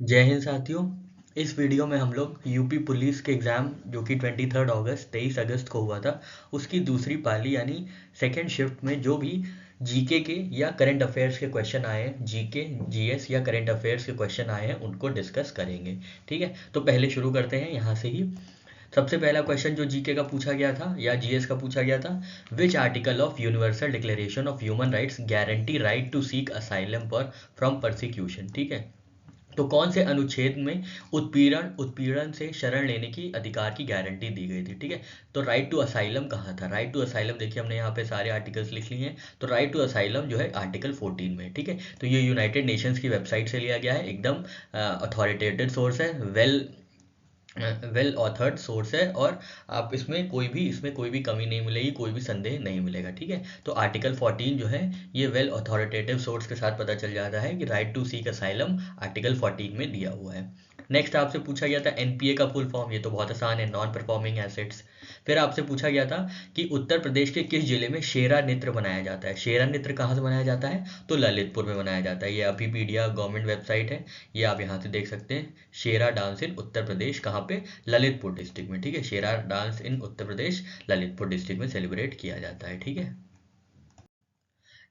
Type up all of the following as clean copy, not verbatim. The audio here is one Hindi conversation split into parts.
जय हिंद साथियों। इस वीडियो में हम लोग यूपी पुलिस के एग्ज़ाम जो कि 23 अगस्त को हुआ था उसकी दूसरी पाली यानी सेकेंड शिफ्ट में जो भी जीके के या करंट अफेयर्स के क्वेश्चन आए हैं, जीके जीएस या करंट अफेयर्स के क्वेश्चन आए हैं, उनको डिस्कस करेंगे। ठीक है, तो पहले शुरू करते हैं यहाँ से ही। सबसे पहला क्वेश्चन जो जीके का पूछा गया था या जीएस का पूछा गया था, which article of universal declaration of human rights guarantee right to seek asylum for from persecution. ठीक है, तो कौन से अनुच्छेद में उत्पीड़न उत्पीड़न से शरण लेने की अधिकार की गारंटी दी गई थी। ठीक है, तो राइट टू असाइलम कहाँ था। राइट टू असाइलम देखिए, हमने यहाँ पे सारे आर्टिकल्स लिख लिए हैं। तो राइट टू असाइलम जो है आर्टिकल 14 में। ठीक है, तो ये यूनाइटेड नेशंस की वेबसाइट से लिया गया है, एकदम अथॉरिटेटेड सोर्स है, वेल ऑथर्ड सोर्स है, और आप इसमें कोई भी कमी नहीं मिलेगी, कोई भी संदेह नहीं मिलेगा। ठीक है, तो आर्टिकल 14 जो है ये वेल ऑथोरिटेटिव सोर्स के साथ पता चल जाता है कि right to seek asylum article 14 में दिया हुआ है। नेक्स्ट आपसे पूछा गया था एनपीए का फुल फॉर्म, ये तो बहुत आसान है, नॉन परफॉर्मिंग एसेट्स। फिर आपसे पूछा गया था कि उत्तर प्रदेश के किस जिले में शेरा नृत्य मनाया जाता है। शेरा नृत्य कहाँ से मनाया जाता है, तो ललितपुर में मनाया जाता है। ये अभिपीडिया गवर्नमेंट वेबसाइट है, ये आप यहाँ से देख सकते हैं। शेरा डांस इन उत्तर प्रदेश कहाँ पे, ललितपुर डिस्ट्रिक्ट में। ठीक है, Shera dance in Uttar Pradesh Lalitpur district में सेलिब्रेट किया जाता है। ठीक है,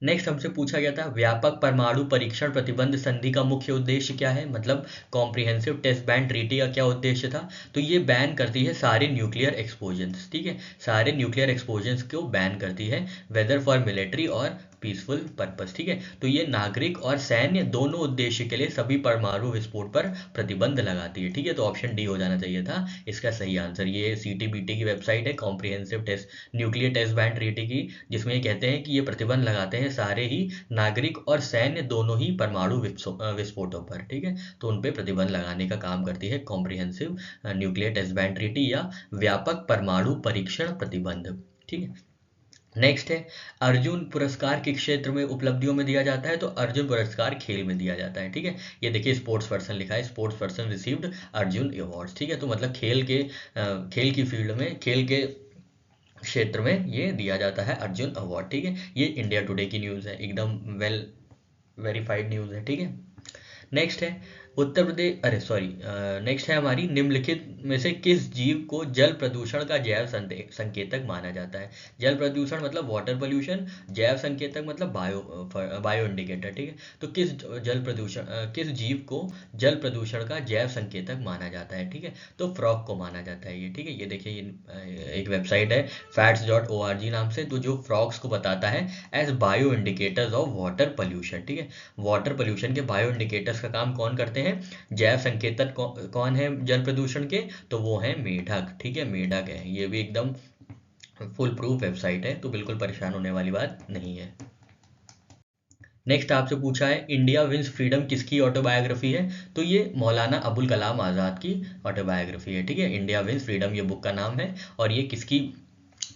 नेक्स्ट हमसे पूछा गया था व्यापक परमाणु परीक्षण प्रतिबंध संधि का मुख्य उद्देश्य क्या है, मतलब कॉम्प्रिहेंसिव टेस्ट बैन ट्रीटी का क्या उद्देश्य था। तो ये बैन करती है सारे न्यूक्लियर एक्सप्लोजन्स। ठीक है, सारे न्यूक्लियर एक्सप्लोजन्स को बैन करती है, वेदर फॉर मिलिट्री और पीसफुल पर्पस। ठीक है, तो ये नागरिक और सैन्य दोनों उद्देश्य के लिए सभी परमाणु विस्फोट पर प्रतिबंध लगाती है। ठीक है, तो ऑप्शन डी हो जाना चाहिए था इसका सही आंसर। ये सीटीबीटी की वेबसाइट है, comprehensive test nuclear test ban treaty की, जिसमें ये कहते हैं कि ये प्रतिबंध लगाते हैं सारे ही नागरिक और सैन्य दोनों ही परमाणु विस्फोटों पर। ठीक है, तो उन पे प्रतिबंध लगाने का काम करती है comprehensive nuclear test ban treaty या व्यापक परमाणु परीक्षण प्रतिबंध। ठीक है, नेक्स्ट है अर्जुन पुरस्कार किस क्षेत्र में उपलब्धियों में दिया जाता है, तो अर्जुन पुरस्कार खेल में दिया जाता है। ठीक है, ये देखिए स्पोर्ट्स पर्सन लिखा है, sports person received Arjun awards. ठीक है, तो मतलब खेल की फील्ड में, खेल के क्षेत्र में ये दिया जाता है अर्जुन अवार्ड। ठीक है, ये इंडिया टुडे की न्यूज़ है, एकदम वेल वेरीफाइड न्यूज़ है। ठीक है, नेक्स्ट है उत्तर प्रदेश, अरे सॉरी, नेक्स्ट है हमारी निम्नलिखित में से किस जीव को जल प्रदूषण का जैव संकेतक माना जाता है। जल प्रदूषण मतलब वाटर पोल्यूशन, जैव संकेतक मतलब बायो इंडिकेटर। ठीक है, तो किस जीव को जल प्रदूषण का जैव संकेतक माना जाता है। ठीक है, तो फ्रॉग को माना जाता है ये। ठीक है, ये देखिए ये एक वेबसाइट है facts.org नाम से, तो जो फ्रॉग्स को बताता है as bio indicators of water pollution. ठीक है, वाटर पोल्यूशन के बायो इंडिकेटर्स का काम कौन करते हैं, जैव संकेतक कौन है जल प्रदूषण के, तो वो है मेढक। ठीक है, मेढक है, ये भी एकदम फुल प्रूफ वेबसाइट है, तो बिल्कुल परेशान होने वाली बात नहीं है। नेक्स्ट आपसे पूछा है इंडिया विंस फ्रीडम किसकी ऑटोबायोग्राफी है, तो ये मौलाना अबुल कलाम आज़ाद की ऑटोबायोग्राफी है। ठीक है, इंडिया विंस फ्रीडम ये बुक का नाम है, और ये किसकी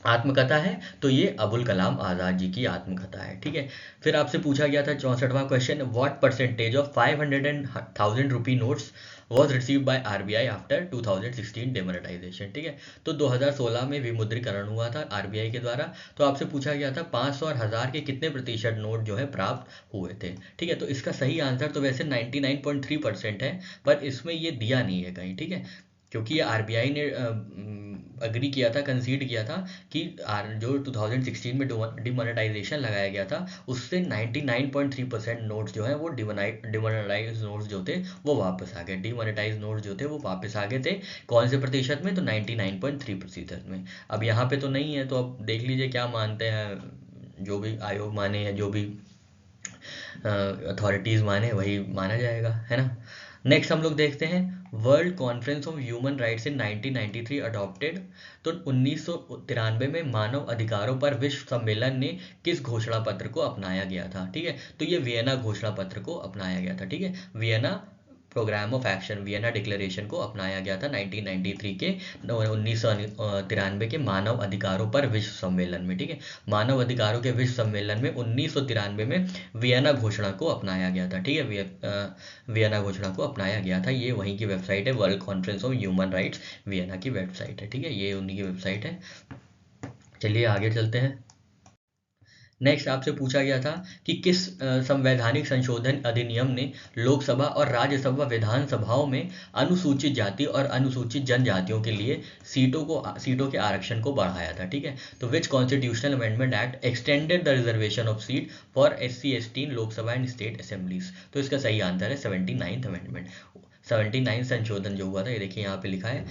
आत्मकथा है, तो ये अबुल कलाम आज़ाद जी की आत्मकथा है। ठीक है, फिर आपसे पूछा गया था 64वां question, what percentage of 500 and 1000 rupee notes was receive by RBI after 2016 demonetization. ठीक है, तो 2016 में विमुद्रीकरण हुआ था आरबीआई के द्वारा। तो आपसे पूछा गया था 500 और 1000 के कितने प्रतिशत नोट जो है प्राप्त हुए थे। ठीक है, तो इसका सही आंसर तो वैसे 99.3% है, पर इसमें ये दिया नहीं है कहीं। ठीक है, क्योंकि ये आरबीआई ने अग्री किया था, कंसीड किया था कि जो 2016 में डिमोनेटाइजेशन लगाया गया था उससे 99.3% नोट्स जो हैं वो डिमोनेटाइज नोट्स जो थे वो वापस आ गए, डिमोनेटाइज नोट्स जो थे वो वापस आ गए थे। कौन से प्रतिशत में, तो 99.3% में। अब यहाँ पे तो नहीं है, तो अब देख लीजिए क्या मानते हैं, जो भी आयोग माने या जो भी अथॉरिटीज़ माने वही माना जाएगा, है ना। नेक्स्ट हम लोग देखते हैं world conference of human rights in 1993 adopted, तो 1993 में मानव अधिकारों पर विश्व सम्मेलन ने किस घोषणा पत्र को अपनाया गया था। ठीक है, तो ये वियना घोषणा पत्र को अपनाया गया था। ठीक है, Vienna programme of action, Vienna declaration को अपनाया गया था 1993 के 1993 के मानव अधिकारों पर विश्व सम्मेलन में। ठीक है, मानव अधिकारों के विश्व सम्मेलन में 1993 में वियना घोषणा को अपनाया गया था। ठीक है, वियना घोषणा को अपनाया गया था, ये वहीं की वेबसाइट है, world conference of human rights Vienna की वेबसाइट है। ठीक है, ये उन्हीं की वेबसाइट है। चलिए आगे चलते हैं। नेक्स्ट आपसे पूछा गया था कि किस संवैधानिक संशोधन अधिनियम ने लोकसभा और राज्यसभा विधानसभाओं में अनुसूचित जाति और अनुसूचित जनजातियों के लिए सीटों के आरक्षण को बढ़ाया था। ठीक है, तो which constitutional amendment act extended the reservation of seat for SC/ST in Lok Sabha and state assemblies. तो इसका सही आंसर है 79th अमेंडमेंट। 79 संशोधन जो हुआ था, ये देखिए यहाँ पे लिखा है,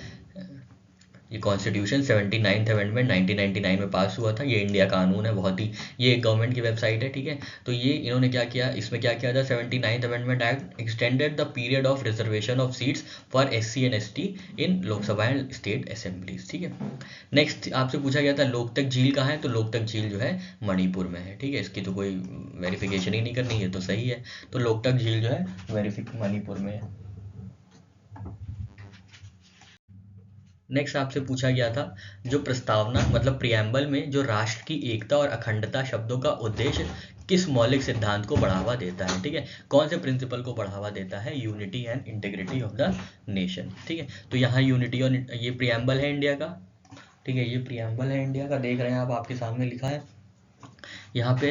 ये कॉन्स्टिट्यूशन 79th अमेंडमेंट 1999 में पास हुआ था। ये इंडिया कानून है, बहुत ही, ये गवर्नमेंट की वेबसाइट है। ठीक है, तो ये इन्होंने क्या किया, इसमें क्या किया था, 79th amendment act extended the period of reservation of seats for SC and ST in Lok Sabha and state assemblies. ठीक है, नेक्स्ट आपसे पूछा गया था लोकतक झील कहाँ है, तो लोकतक झील जो है मणिपुर में है। ठीक है, इसकी तो कोई वेरिफिकेशन ही नहीं करनी है, तो सही है। तो लोकतक झील जो है मणिपुर में है। नेक्स्ट आपसे पूछा गया था जो प्रस्तावना मतलब प्रियम्बल में जो राष्ट्र की एकता और अखंडता शब्दों का उद्देश्य किस मौलिक सिद्धांत को बढ़ावा देता है। ठीक है, कौन से प्रिंसिपल को बढ़ावा देता है, unity and integrity of the nation. ठीक है, तो यहाँ यूनिटी और ये प्रियम्बल है इंडिया का। ठीक है, ये प्रियम्बल है इंडिया का, देख रहे हैं आप, आपके सामने लिखा है यहाँ पे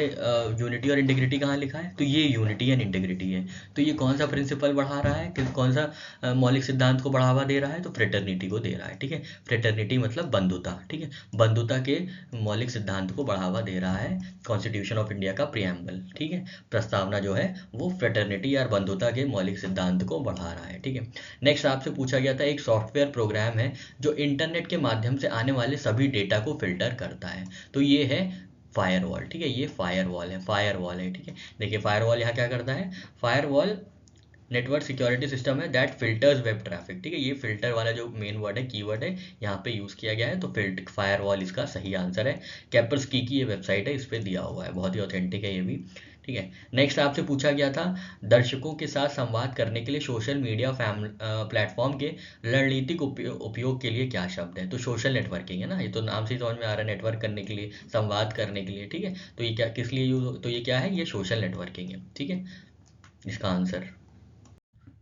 यूनिटी और इंटीग्रिटी कहाँ लिखा है, तो ये यूनिटी एंड इंटीग्रिटी है। तो ये कौन सा प्रिंसिपल बढ़ा रहा है, कौन सा मौलिक सिद्धांत को बढ़ावा दे रहा है, तो फ्रेटर्निटी को दे रहा है। ठीक है, फ्रेटर्निटी मतलब बंधुता। ठीक है, बंधुता के मौलिक सिद्धांत को बढ़ावा दे रहा है कॉन्स्टिट्यूशन ऑफ इंडिया का प्रियम्बल। ठीक है, प्रस्तावना जो है वो फ्रेटर्निटी और बंधुता के मौलिक सिद्धांत को बढ़ा रहा है। ठीक है, नेक्स्ट आपसे पूछा गया था एक सॉफ्टवेयर प्रोग्राम है जो इंटरनेट के माध्यम से आने वाले सभी डेटा को फिल्टर करता है, तो ये है फायरवॉल। ठीक है, ये फायरवॉल है। ठीक है, देखिए फायरवॉल यहाँ क्या करता है, फायरवॉल नेटवर्क सिक्योरिटी सिस्टम है दैट फिल्टर्स वेब ट्रैफिक। ठीक है, ये फिल्टर वाला जो मेन वर्ड है, कीवर्ड है, यहाँ पे यूज किया गया है, तो फायरवॉल इसका सही आंसर है। कैपर्सकी की ये वेबसाइट है, इस पे दिया हुआ है, बहुत ही ऑथेंटिक है ये भी। ठीक है, नेक्स्ट आपसे पूछा गया था दर्शकों के साथ संवाद करने के लिए सोशल मीडिया प्लेटफॉर्म के रणनीतिक उपयोग के लिए क्या शब्द है, तो सोशल नेटवर्किंग है ना, ये तो नाम से ही समझ में आ रहा है, नेटवर्क करने के लिए, संवाद करने के लिए। ठीक है, तो ये क्या किस लिए यूज, तो ये क्या है, ये सोशल नेटवर्किंग है। ठीक है, इसका आंसर।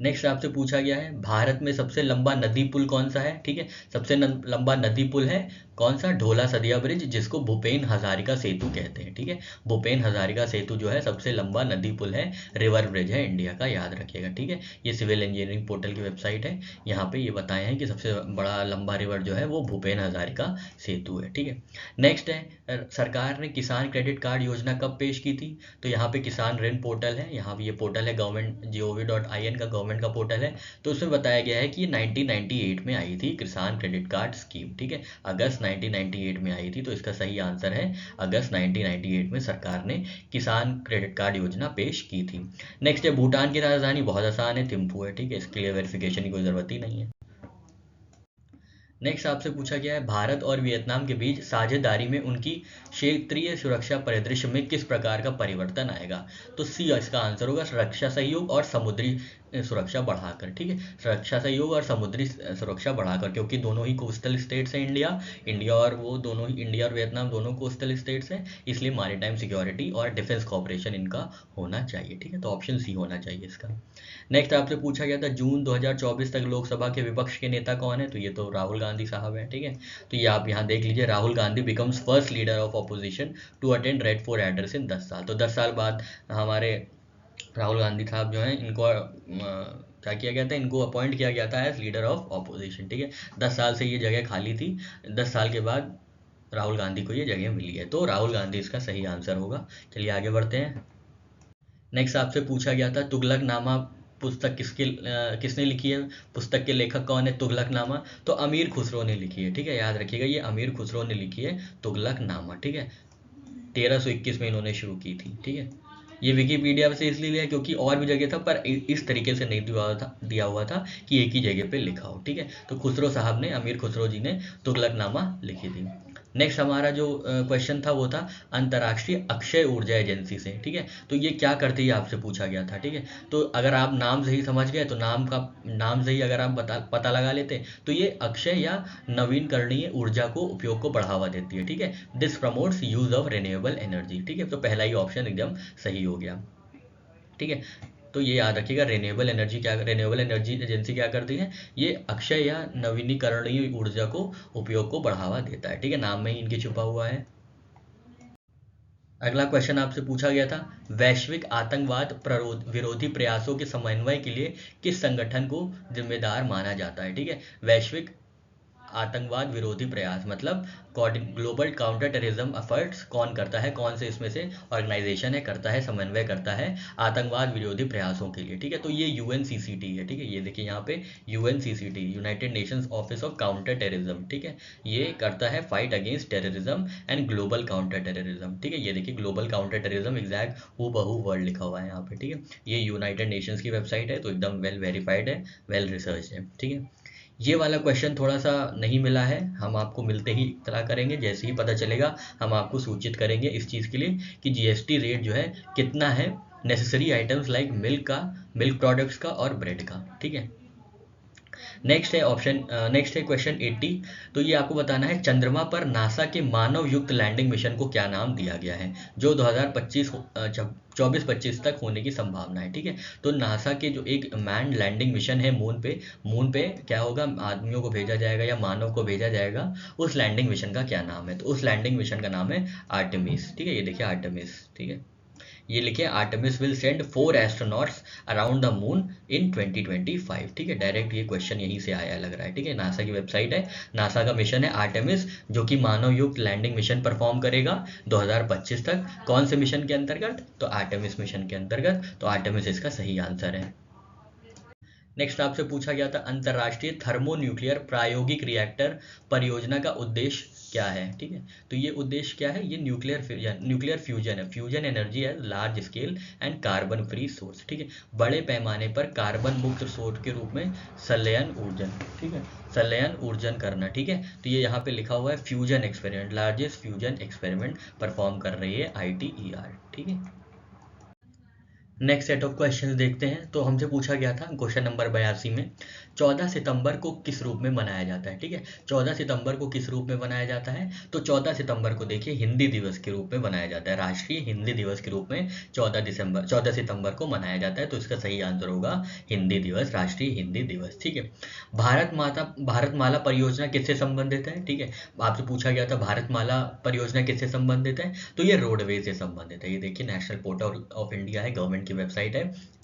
नेक्स्ट आपसे पूछा गया है भारत में सबसे लंबा नदी पुल कौन सा है। ठीक है, सबसे लंबा नदी पुल है कौन सा, ढोला सदिया ब्रिज, जिसको भूपेन हजारिका सेतु कहते हैं। ठीक है, भूपेन हजारिका सेतु जो है सबसे लंबा नदी पुल है, रिवर ब्रिज है इंडिया का, याद रखिएगा। ठीक है, ये सिविल इंजीनियरिंग पोर्टल की वेबसाइट है, यहाँ पे ये बताए हैं कि सबसे बड़ा लंबा रिवर जो है वो भूपेन हजारिका सेतु है। ठीक है, नेक्स्ट है सरकार ने किसान क्रेडिट कार्ड योजना कब पेश की थी, तो यहाँ पे किसान ऋण पोर्टल है, यहाँ पे ये पोर्टल है government.gov.in का, गवर्नमेंट का पोर्टल है, तो उसमें बताया गया है कि 1998 में आई थी किसान क्रेडिट कार्ड स्कीम। ठीक है, अगस्त 1998 में आई थी, तो इसका सही आंसर है अगस्त 1998 में सरकार ने किसान क्रेडिट कार्ड योजना पेश की थी। नेक्स्ट है भूटान की राजधानी, बहुत आसान है, थिम्पू है। ठीक है, इसके लिए वेरिफिकेशन की कोई जरूरत ही नहीं है। नेक्स्ट आपसे पूछा गया है भारत और वियतनाम के बीच साझेदारी में उनकी क्षेत्रीय सुरक्षा परिदृश्य में किस प्रकार का परिवर्तन आएगा, तो सी इसका आंसर होगा, रक्षा सहयोग और समुद्री सुरक्षा बढ़ाकर। ठीक है, रक्षा सहयोग और समुद्री सुरक्षा बढ़ाकर, क्योंकि दोनों ही कोस्टल स्टेट्स हैं, इंडिया और वो दोनों ही, इंडिया और वियतनाम दोनों कोस्टल स्टेट्स हैं, इसलिए मैरीटाइम सिक्योरिटी और डिफेंस कॉपरेशन इनका होना चाहिए। ठीक है, तो ऑप्शन सी होना चाहिए इसका। नेक्स्ट आपसे पूछा गया था जून 2024 तक लोकसभा के विपक्ष के नेता कौन है, तो ये तो राहुल गांधी साहब हैं। ठीक है, तो ये आप यहाँ देख लीजिए, Rahul Gandhi becomes first leader of opposition to attend red fort address in 10 साल। तो 10 साल बाद हमारे राहुल गांधी साहब जो हैं, इनको क्या किया गया था, इनको अपॉइंट किया गया था एज लीडर ऑफ ऑपोजिशन। ठीक है, 10 साल से ये जगह खाली थी, 10 साल के बाद राहुल गांधी को ये जगह मिली है, तो राहुल गांधी इसका सही आंसर होगा। चलिए आगे बढ़ते हैं। नेक्स्ट आपसे पूछा गया था तुगलकनामा पुस्तक किसने लिखी है, पुस्तक के लेखक कौन है, तुगलकनामा, तो अमीर खुसरो ने लिखी है। ठीक है, याद रखिएगा, ये अमीर खुसरो ने लिखी है तुगलकनामा। ठीक है, 1321 में इन्होंने शुरू की थी। ठीक है, ये विकीपीडिया से इसलिए लिया क्योंकि और भी जगह था, पर इस तरीके से नहीं दिया हुआ था कि एक ही जगह पे लिखा हो। ठीक है, तो खुसरो साहब ने, अमीर खुसरो जी ने तुगलकनामा लिखी थी। नेक्स्ट हमारा जो क्वेश्चन था वो था अंतर्राष्ट्रीय अक्षय ऊर्जा एजेंसी से। ठीक है, तो ये क्या करती है आपसे पूछा गया था। ठीक है, तो अगर आप नाम से ही समझ गए, तो नाम से ही अगर आप पता लगा लेते, तो ये अक्षय या नवीनकरणीय ऊर्जा को उपयोग को बढ़ावा देती है। ठीक है, this promotes use of renewable energy. ठीक है, तो पहला ही ऑप्शन एकदम सही हो गया। ठीक है, तो ये याद रखिएगा, रिन्यूएबल एनर्जी एजेंसी क्या करती है, ये अक्षय या नवीनीकरणीय ऊर्जा को उपयोग को बढ़ावा देता है। ठीक है, नाम में ही इनके छुपा हुआ है। अगला क्वेश्चन आपसे पूछा गया था, वैश्विक आतंकवाद विरोधी प्रयासों के समन्वय के लिए किस संगठन को जिम्मेदार माना जाता है। ठीक है, वैश्विक आतंकवाद विरोधी प्रयास मतलब ग्लोबल काउंटर टेररिज्म एफर्ट्स कौन करता है, कौन से इसमें से ऑर्गेनाइजेशन है करता है, समन्वय करता है आतंकवाद विरोधी प्रयासों के लिए। ठीक है, तो ये यूएनसीसीटी है। ठीक है, ये देखिए यहाँ पे UNCCT, United Nations office of counter terrorism. ठीक है, ये करता है fight against terrorism and global counter terrorism. ठीक है, ये देखिए ग्लोबल काउंटर टेररिज्म एग्जैक्ट हूबहू वर्ड लिखा हुआ है यहाँ पे। ठीक है, ये यूनाइटेड नेशंस की वेबसाइट है, तो एकदम वेल वेरीफाइड है, वेल रिसर्च है। ठीक है, ये वाला क्वेश्चन थोड़ा सा नहीं मिला है, हम आपको मिलते ही इत्तला करेंगे, जैसे ही पता चलेगा हम आपको सूचित करेंगे इस चीज़ के लिए कि जीएसटी रेट जो है कितना है नेसेसरी आइटम्स लाइक मिल्क का, मिल्क प्रोडक्ट्स का और ब्रेड का। ठीक है, नेक्स्ट है क्वेश्चन 80। तो ये आपको बताना है चंद्रमा पर नासा के मानव युक्त लैंडिंग मिशन को क्या नाम दिया गया है, जो 2024-25 तक होने की संभावना है। ठीक है, तो नासा के जो एक मैन लैंडिंग मिशन है मून पे क्या होगा, आदमियों को भेजा जाएगा या मानव को भेजा जाएगा, उस लैंडिंग मिशन का क्या नाम है, तो उस लैंडिंग मिशन का नाम है आर्टेमिस। ठीक है, ये देखिए आर्टेमिस। ठीक है, ये लिखे Artemis will send 4 astronauts around the moon in 2025। ठीक है, डायरेक्ट ये क्वेश्चन यहीं से आया लग रहा है। ठीक है, नासा की वेबसाइट है, नासा का मिशन है आर्टेमिस, जो कि मानव युक्त लैंडिंग मिशन परफॉर्म करेगा 2025 तक। कौन से मिशन के अंतर्गत, तो आर्टेमिस मिशन के अंतर्गत, तो आर्टेमिस इसका सही आंसर है। नेक्स्ट आपसे पूछा गया था अंतर्राष्ट्रीय थर्मोन्यूक्लियर प्रायोगिक रिएक्टर परियोजना का उद्देश्य क्या है। ठीक है, तो ये उद्देश्य क्या है, ये न्यूक्लियर फ्यूजन है, फ्यूजन एनर्जी है large scale and carbon free source. ठीक है, बड़े पैमाने पर कार्बन मुक्त स्रोत के रूप में संलयन ऊर्जन। ठीक है, संलयन ऊर्जन करना। ठीक है, तो ये यहाँ पे लिखा हुआ है fusion experiment, largest fusion experiment perform कर रही है ITER। ठीक है, नेक्स्ट सेट ऑफ क्वेश्चंस देखते हैं। तो हमसे पूछा गया था क्वेश्चन नंबर 82 में 14 सितंबर को किस रूप में मनाया जाता है। ठीक है, 14 सितंबर को किस रूप में मनाया जाता है, तो 14 सितंबर को देखिए हिंदी दिवस के रूप में मनाया जाता है, राष्ट्रीय हिंदी दिवस के रूप में 14 सितंबर को मनाया जाता है, तो इसका सही आंसर होगा हिंदी दिवस, राष्ट्रीय हिंदी दिवस। ठीक है, भारतमाला परियोजना किससे संबंधित है। ठीक है, आपसे पूछा गया था भारतमाला परियोजना किससे संबंधित है, तो ये रोडवेज से संबंधित है। ये देखिए नेशनल पोर्टल ऑफ इंडिया है, गवर्नमेंट की वेबसाइट है।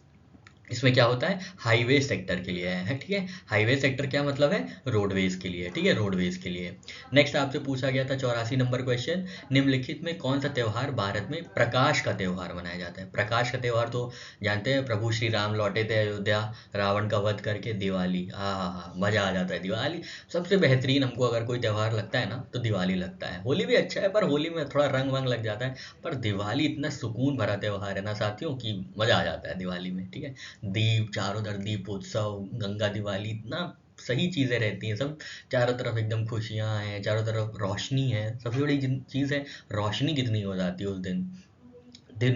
इसमें क्या होता है, हाईवे सेक्टर के लिए है। ठीक है, हाईवे सेक्टर क्या मतलब है, रोडवेज के लिए। ठीक है, रोडवेज के लिए। नेक्स्ट आपसे पूछा गया था 84 नंबर क्वेश्चन, निम्नलिखित में कौन सा त्यौहार भारत में प्रकाश का त्यौहार मनाया जाता है। प्रकाश का त्यौहार तो जानते हैं, प्रभु श्री राम लौटे थे अयोध्या रावण का वध करके, दिवाली। हाँ, मजा आ जाता है, दिवाली सबसे बेहतरीन हमको अगर कोई त्यौहार लगता है ना तो दिवाली लगता है। होली भी अच्छा है, पर होली में थोड़ा रंग वंग लग जाता है, पर दिवाली इतना सुकून भरा त्यौहार है ना साथियों, कि मजा आ जाता है दिवाली में। ठीक है, दीप चारों तरफ, दीपोत्सव, गंगा दिवाली, इतना सही चीज़ें रहती हैं सब, चारों तरफ एकदम खुशियाँ हैं, चारों तरफ रोशनी है। सबसे बड़ी चीज़ है रोशनी कितनी हो जाती है उस दिन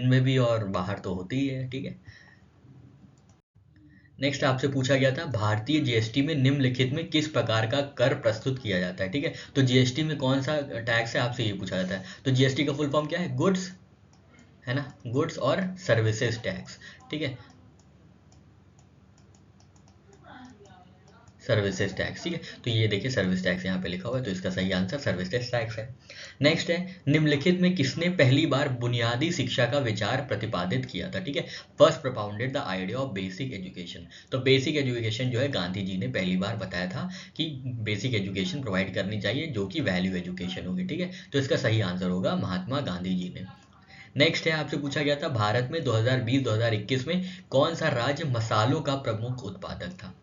में भी, और बाहर तो होती ही है। ठीक है, नेक्स्ट आपसे पूछा गया था भारतीय जीएसटी में निम्नलिखित में किस प्रकार का कर प्रस्तुत किया जाता है। ठीक है, तो जीएसटी में कौन सा टैक्स है, आपसे ये पूछा जाता है। तो जीएसटी का फुल फॉर्म क्या है, गुड्स, है ना, गुड्स और सर्विसेज टैक्स। ठीक है, सर्विसेज टैक्स। ठीक है, तो ये देखिए सर्विस टैक्स यहाँ पे लिखा हुआ है, तो इसका सही आंसर सर्विसेज टैक्स है। नेक्स्ट है निम्नलिखित में किसने पहली बार बुनियादी शिक्षा का विचार प्रतिपादित किया था। ठीक है, first propounded the idea of basic education. तो बेसिक एजुकेशन जो है गांधी जी ने पहली बार बताया था कि बेसिक एजुकेशन प्रोवाइड करनी चाहिए, जो कि वैल्यू एजुकेशन होगी। ठीक है, तो इसका सही आंसर होगा महात्मा गांधी जी ने। नेक्स्ट है आपसे पूछा गया था भारत में 2020-2021 में कौन सा राज्य मसालों का प्रमुख उत्पादक था।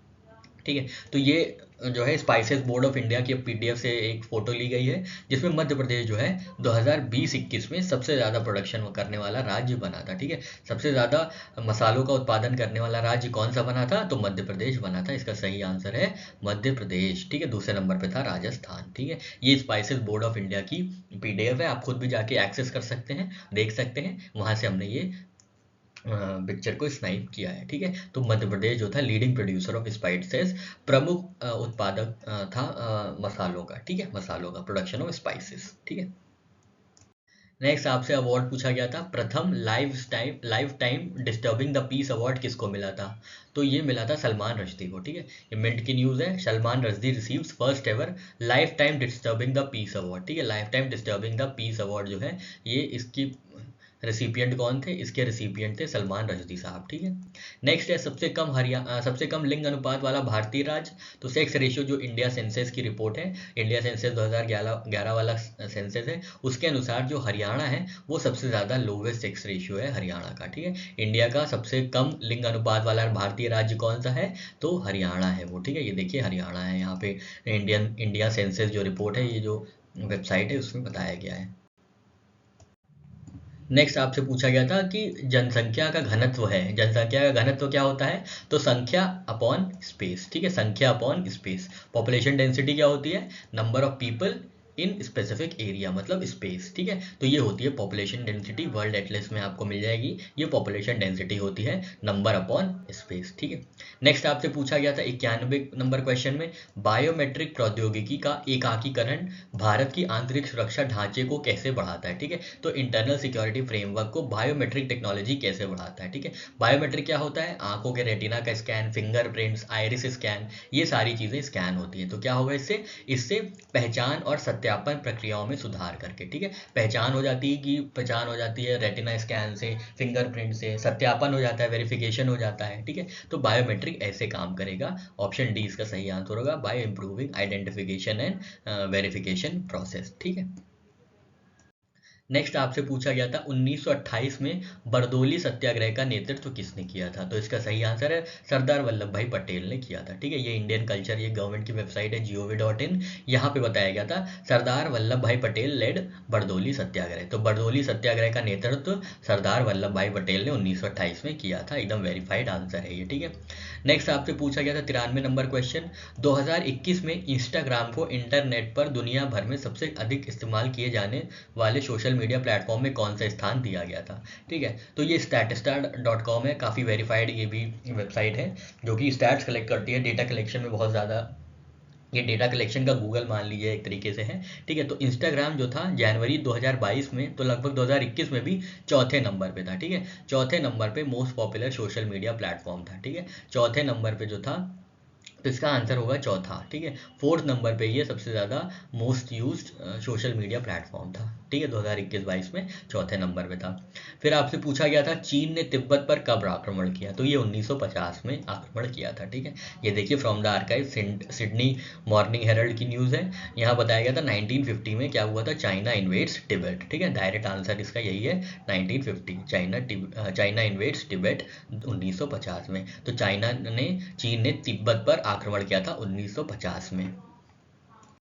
ठीक है, तो ये जो है स्पाइसेस बोर्ड ऑफ इंडिया की PDF से एक फोटो ली गई है, जिसमें मध्य प्रदेश जो है 2020-21 में सबसे ज़्यादा प्रोडक्शन करने वाला राज्य बना था। ठीक है, सबसे ज़्यादा मसालों का उत्पादन करने वाला राज्य कौन सा बना था, तो मध्य प्रदेश बना था। इसका सही आंसर है मध्य प्रदेश। ठीक है, दूसरे नंबर पे था राजस्थान। ठीक है, ये स्पाइसेस बोर्ड ऑफ इंडिया की PDF है, आप खुद भी जाके एक्सेस कर सकते हैं, देख सकते हैं, वहाँ से हमने ये पिक्चर को स्नाइप किया है। ठीक है, तो मध्य प्रदेश जो था लीडिंग प्रोड्यूसर ऑफ स्पाइसेस, प्रमुख उत्पादक था मसालों का। ठीक है, मसालों का प्रोडक्शन ऑफ स्पाइसेस। ठीक है, नेक्स्ट आपसे अवार्ड पूछा गया था प्रथम life time disturbing the peace award किसको मिला था, तो ये मिला था सलमान रश्दी को। ठीक है, ये मिंट की न्यूज़ है, Salman Rushdie receives first ever life time disturbing the peace award. ठीक है, life time disturbing the peace award जो है ये इसकी रेसिपिएंट कौन थे? इसके रेसिपिएंट थे सलमान रश्दी साहब, ठीक है। नेक्स्ट है सबसे कम लिंग अनुपात वाला भारतीय राज्य। तो सेक्स रेशियो जो इंडिया सेंसस की रिपोर्ट है, इंडिया सेंसस 2011 वाला सेंसस है, उसके अनुसार जो हरियाणा है वो सबसे ज़्यादा लोवेस्ट सेक्स रेशियो है हरियाणा का, ठीक है। इंडिया का सबसे कम लिंग अनुपात वाला भारतीय राज्य कौन सा है? तो हरियाणा है वो, ठीक है। ये देखिए हरियाणा है, यहाँ पे इंडिया सेंसस जो रिपोर्ट है, ये जो वेबसाइट है उसमें बताया गया है। नेक्स्ट आपसे पूछा गया था कि जनसंख्या का घनत्व है, जनसंख्या का घनत्व क्या होता है? तो संख्या अपॉन स्पेस, ठीक है, संख्या अपॉन स्पेस। पॉपुलेशन डेंसिटी क्या होती है? Number of people in specific area, मतलब स्पेस, ठीक है। तो ये होती है पॉपुलेशन डेंसिटी, वर्ल्ड एटलस में आपको मिल जाएगी। ये पॉपुलेशन डेंसिटी होती है नंबर अपॉन स्पेस, ठीक है। नेक्स्ट आपसे पूछा गया था 91 नंबर क्वेश्चन में, बायोमेट्रिक प्रौद्योगिकी का एकाकीकरण भारत की आंतरिक सुरक्षा ढांचे को कैसे बढ़ाता है, ठीक है। तो इंटरनल सिक्योरिटी फ्रेमवर्क को बायोमेट्रिक टेक्नोलॉजी कैसे बढ़ाता है, ठीक है। बायोमेट्रिक क्या होता है? आंखों के रेटिना का स्कैन, फिंगरप्रिंट्स, आइरिस स्कैन, ये सारी चीज़ें स्कैन होती हैं। तो क्या होगा इससे पहचान और सत्यापन प्रक्रियाओं में सुधार करके, ठीक है। पहचान हो जाती है रेटिना स्कैन से, फिंगरप्रिंट से, सत्यापन हो जाता है, वेरिफिकेशन हो जाता है, ठीक है। तो बायोमेट्रिक ऐसे काम करेगा। ऑप्शन डी इसका सही आंसर होगा, by improving identification and verification process, ठीक है। नेक्स्ट आपसे पूछा गया था 1928 में बरदौली सत्याग्रह का नेतृत्व किसने किया था? तो इसका सही आंसर है सरदार वल्लभ भाई पटेल ने किया था, ठीक है। ये इंडियन कल्चर, ये गवर्नमेंट की वेबसाइट है gov.in, यहाँ पे बताया गया था सरदार वल्लभ भाई पटेल लेड बरदौली सत्याग्रह। तो बरदौली सत्याग्रह का नेतृत्व सरदार वल्लभ भाई पटेल ने 1928 में किया था, एकदम वेरीफाइड आंसर है ये, ठीक है। नेक्स्ट आपसे पूछा गया था 93 नंबर क्वेश्चन, 2021 में इंस्टाग्राम को इंटरनेट पर दुनिया भर में सबसे अधिक इस्तेमाल किए जाने वाले सोशल मीडिया प्लेटफॉर्म में कौन सा स्थान दिया गया था, ठीक है। तो ये statista.com है, काफ़ी वेरीफाइड ये भी वेबसाइट है जो कि स्टैट्स कलेक्ट करती है, डेटा कलेक्शन में बहुत ज़्यादा, ये डेटा कलेक्शन का गूगल मान लीजिए एक तरीके से है, ठीक है। तो इंस्टाग्राम जो था जनवरी 2022 में, तो लगभग 2021 में भी चौथे नंबर पे था, ठीक है। चौथे नंबर पे most popular social media platform था, ठीक है। चौथे नंबर पे जो था, तो इसका आंसर होगा चौथा, ठीक है। फोर्थ नंबर पे ये सबसे ज़्यादा most used social media platform था, ठीक है, 2021-22 में चौथे नंबर पे था। फिर आपसे पूछा गया था चीन ने तिब्बत पर कब आक्रमण किया? तो ये 1950 में आक्रमण किया था, ठीक है। ये देखिए from the archive, Sydney Morning Herald की न्यूज़ है। यहाँ बताया गया था 1950 में क्या हुआ था, चाइना इन्वेड्स तिब्बत, ठीक है। डायरेक्ट आंसर इसका यही है 1950, चाइना इन्वेड्स तिब्बत 1950 में। तो चीन ने तिब्बत पर आक्रमण किया था 1950 में।